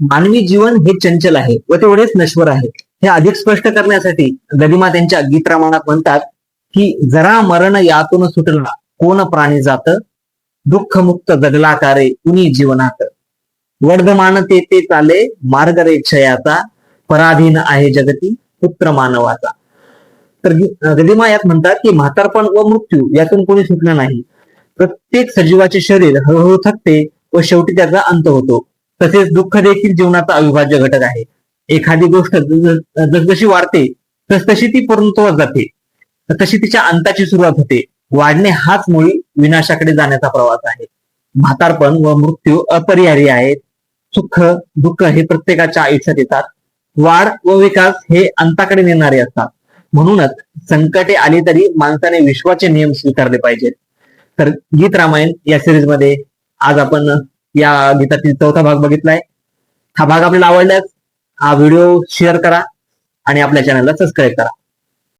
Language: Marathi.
मानवी जीवन हे चंचल आहे व तेवढेच नश्वर आहे हे अधिक स्पष्ट करण्यासाठी गदिमा त्यांच्या गीत रामायणात म्हणतात की जरा मरण यातून सुटला कोण प्राणी जात दुःख मुक्त जगला कारे कुणी जीवनात वर्धमान ते चाले मार्ग रे क्षयाचा पराधीन आहे जगती पुत्र मानवाचा. तर गदिमा यात म्हणतात की म्हातारपण व मृत्यू यातून कोणी सुटलं नाही. प्रत्येक सजीवाचे शरीर हळूहळू थकते व शेवटी त्याचा अंत होतो. तसेच दुःख देखील जीवनाचा अविभाज्य घटक आहे. एखादी गोष्ट जसजशी वाढते तसतशी ती पूर्णत्वास जाते, तशी तिच्या अंताची सुरुवात होते. वाढणे हाच मुळी विनाशाकडे जाण्याचा प्रवास आहे. म्हातारपण व मृत्यू अपरिहार्य आहेत. सुख दुःख हे प्रत्येकाच्या आयुष्यात येतात. वाढ व विकास हे अंताकडे नेणारे असतात. म्हणूनच संकटे आली तरी माणसाने विश्वाचे नियम स्वीकारले पाहिजेत. तर गीत रामायण या सिरीज मध्ये आज आपण या गीतातील चौथा भाग बघितलाय. हा भाग आपल्याला आवडल्यास हा व्हिडिओ शेअर करा आणि आपल्या चॅनलला सबस्क्राईब करा.